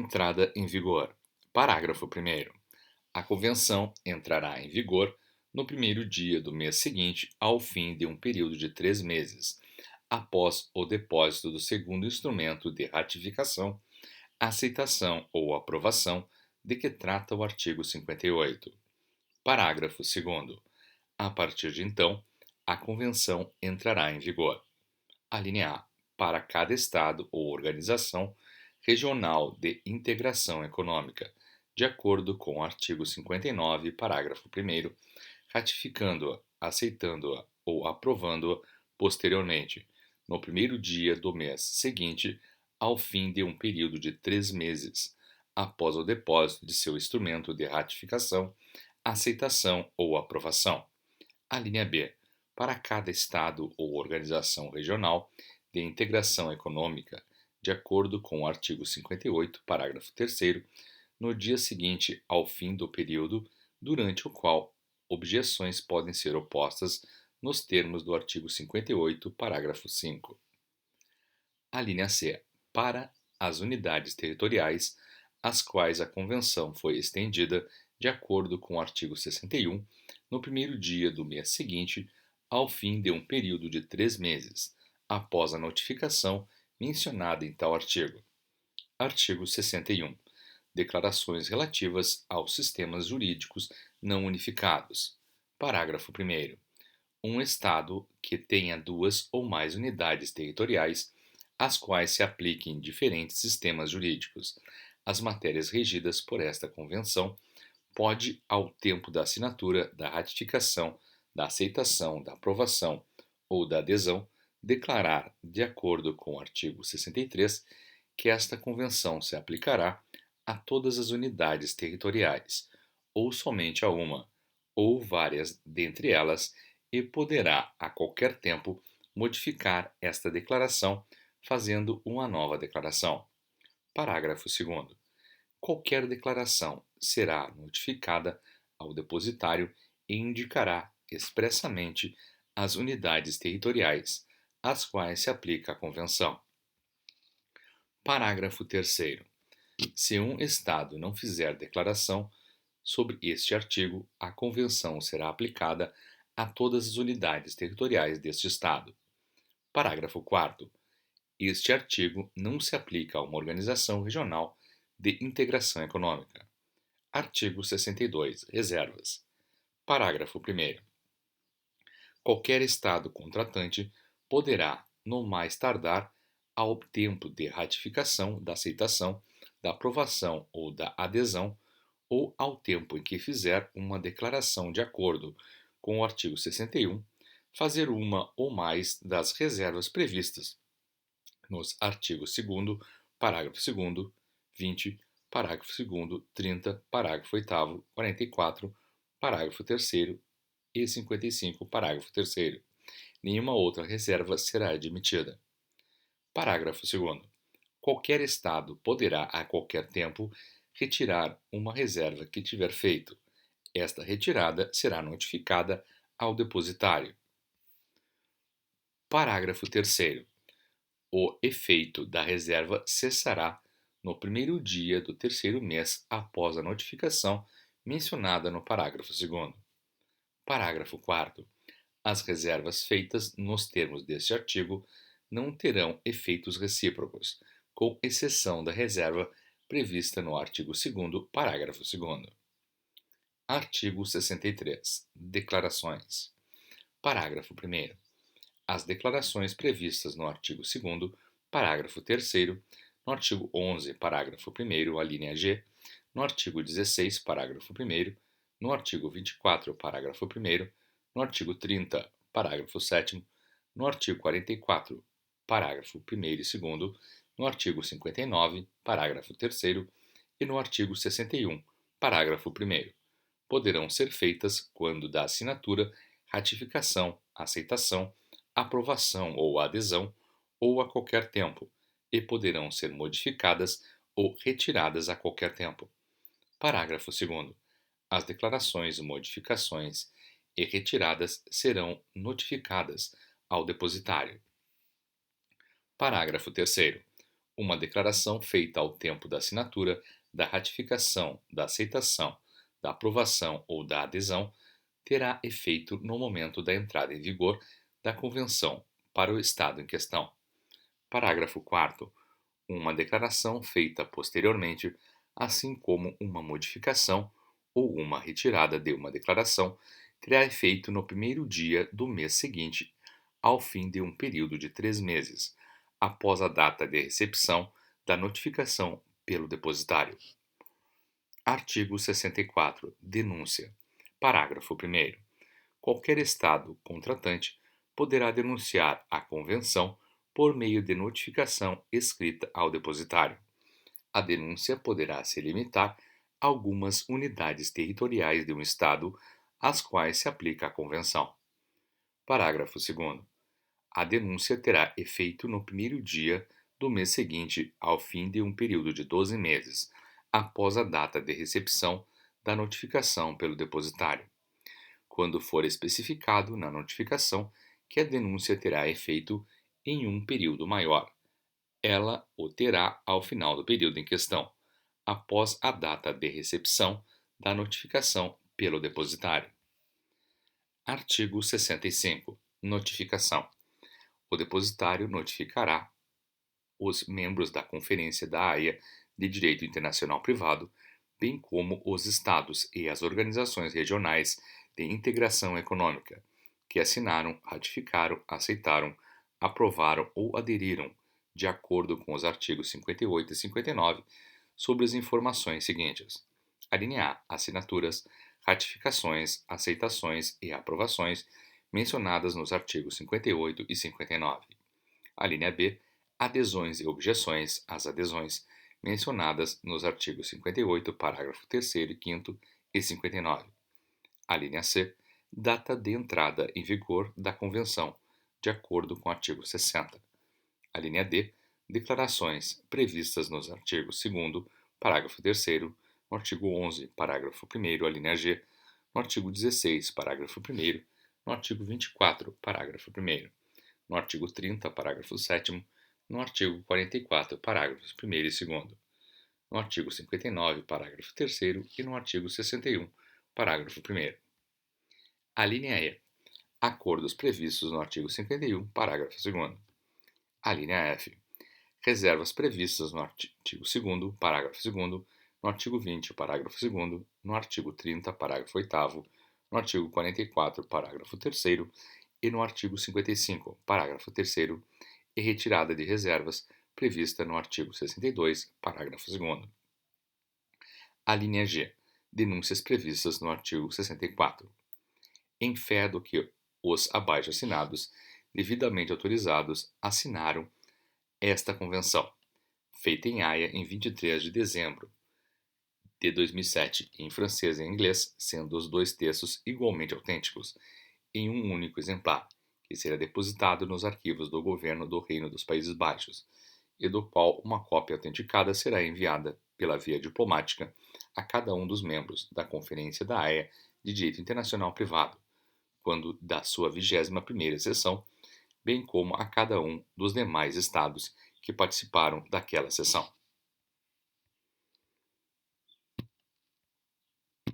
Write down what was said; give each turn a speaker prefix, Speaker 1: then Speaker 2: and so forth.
Speaker 1: Entrada em vigor. Parágrafo 1º. A Convenção entrará em vigor no primeiro dia do mês seguinte ao fim de um período de 3 meses, após o depósito do segundo instrumento de ratificação, aceitação ou aprovação de que trata o artigo 58. Parágrafo 2º. A partir de então, a Convenção entrará em vigor. Alínea A. Para cada Estado ou organização regional de integração econômica, de acordo com o artigo 59, parágrafo 1º, ratificando-a, aceitando-a ou aprovando-a posteriormente, no primeiro dia do mês seguinte ao fim de um período de 3 meses, após o depósito de seu instrumento de ratificação, aceitação ou aprovação. A linha B. Para cada Estado ou organização regional de integração econômica, de acordo com o artigo 58, parágrafo 3º, no dia seguinte ao fim do período durante o qual objeções podem ser opostas nos termos do artigo 58, parágrafo 5. A linha C. Para as unidades territoriais, às quais a Convenção foi estendida de acordo com o artigo 61, no primeiro dia do mês seguinte ao fim de um período de 3 meses, após a notificação mencionada em tal artigo. Artigo 61. Declarações relativas aos sistemas jurídicos não unificados. Parágrafo 1º. Um Estado que tenha 2 ou mais unidades territoriais, às quais se apliquem diferentes sistemas jurídicos, as matérias regidas por esta Convenção, pode, ao tempo da assinatura, da ratificação, da aceitação, da aprovação ou da adesão, declarar, de acordo com o artigo 63, que esta Convenção se aplicará a todas as unidades territoriais, ou somente a uma, ou várias dentre elas, e poderá, a qualquer tempo, modificar esta declaração, fazendo uma nova declaração. Parágrafo 2º. Qualquer declaração será notificada ao depositário e indicará expressamente as unidades territoriais às quais se aplica a Convenção. Parágrafo 3º. Se um Estado não fizer declaração sobre este artigo, a Convenção será aplicada a todas as unidades territoriais deste Estado. Parágrafo 4º. Este artigo não se aplica a uma organização regional de integração econômica. Artigo 62. Reservas. Parágrafo 1º. Qualquer Estado contratante poderá, no mais tardar, ao tempo de ratificação, da aceitação, da aprovação ou da adesão, ou ao tempo em que fizer uma declaração de acordo com o artigo 61, fazer uma ou mais das reservas previstas nos artigos 2º, parágrafo 2º, 20, parágrafo 2º, 30, parágrafo 8º, 44, parágrafo 3º e 55, parágrafo 3º. Nenhuma outra reserva será admitida. Parágrafo 2º. Qualquer Estado poderá, a qualquer tempo, retirar uma reserva que tiver feito. Esta retirada será notificada ao depositário. Parágrafo 3º. O efeito da reserva cessará no primeiro dia do terceiro mês após a notificação mencionada no parágrafo 2º. Parágrafo 4º. As reservas feitas nos termos deste artigo não terão efeitos recíprocos, com exceção da reserva prevista no artigo 2º, parágrafo 2º. Artigo 63. Declarações. Parágrafo 1º. As declarações previstas no artigo 2º, parágrafo 3º, no artigo 11, parágrafo 1º, a linha G, no artigo 16, parágrafo 1º, no artigo 24, parágrafo 1º, no artigo 30, parágrafo 7º, no artigo 44, parágrafo 1º e 2º, no artigo 59, parágrafo 3º e no artigo 61, parágrafo 1º, poderão ser feitas quando da assinatura, ratificação, aceitação, aprovação ou adesão, ou a qualquer tempo, e poderão ser modificadas ou retiradas a qualquer tempo. Parágrafo 2º. As declarações, modificações e retiradas serão notificadas ao depositário. Parágrafo 3º. Uma declaração feita ao tempo da assinatura, da ratificação, da aceitação, da aprovação ou da adesão terá efeito no momento da entrada em vigor da Convenção para o Estado em questão. Parágrafo 4º. Uma declaração feita posteriormente, assim como uma modificação ou uma retirada de uma declaração, terá efeito no primeiro dia do mês seguinte, ao fim de um período de 3 meses, após a data de recepção da notificação pelo depositário. Artigo 64. Denúncia. Parágrafo 1º. Qualquer Estado contratante poderá denunciar a Convenção por meio de notificação escrita ao depositário. A denúncia poderá se limitar a algumas unidades territoriais de um Estado às quais se aplica a Convenção. Parágrafo 2º. A denúncia terá efeito no primeiro dia do mês seguinte ao fim de um período de 12 meses, após a data de recepção da notificação pelo depositário, quando for especificado na notificação que a denúncia terá efeito em um período maior. Ela o terá ao final do período em questão, após a data de recepção da notificação pelo depositário. Artigo 65. Notificação. O depositário notificará os membros da Conferência da Haia de Direito Internacional Privado, bem como os Estados e as organizações regionais de integração econômica, que assinaram, ratificaram, aceitaram, aprovaram ou aderiram, de acordo com os artigos 58 e 59, sobre as informações seguintes: a linha A, assinaturas, ratificações, aceitações e aprovações mencionadas nos artigos 58 e 59. A linha B, adesões e objeções às adesões mencionadas nos artigos 58, parágrafo 3º e 5º e 59. A linha C, data de entrada em vigor da Convenção, de acordo com o artigo 60. A linha D, declarações previstas nos artigos 2º, parágrafo 3º, no artigo 11, parágrafo 1º, a linha G, no artigo 16, parágrafo 1º, no artigo 24, parágrafo 1º, no artigo 30, parágrafo 7º, no artigo 44, parágrafos 1º e 2º, no artigo 59, parágrafo 3º e no artigo 61, parágrafo 1º. A linha E, acordos previstos no artigo 51, parágrafo 2º. A linha F, reservas previstas no artigo 2º, parágrafo 2º, no artigo 20, parágrafo 2º, no artigo 30, parágrafo 8º, no artigo 44, parágrafo 3º e no artigo 55, parágrafo 3º, e retirada de reservas prevista no artigo 62, parágrafo 2º. A linha G, denúncias previstas no artigo 64. Em fé do que os abaixo assinados, devidamente autorizados, assinaram esta convenção, feita em Haia em 23 de dezembro de 2007, em francês e em inglês, sendo os dois textos igualmente autênticos, em um único exemplar, que será depositado nos arquivos do governo do Reino dos Países Baixos, e do qual uma cópia autenticada será enviada pela via diplomática a cada um dos membros da Conferência da Haia de Direito Internacional Privado, quando da sua 21ª sessão, bem como a cada um dos demais estados que participaram daquela sessão.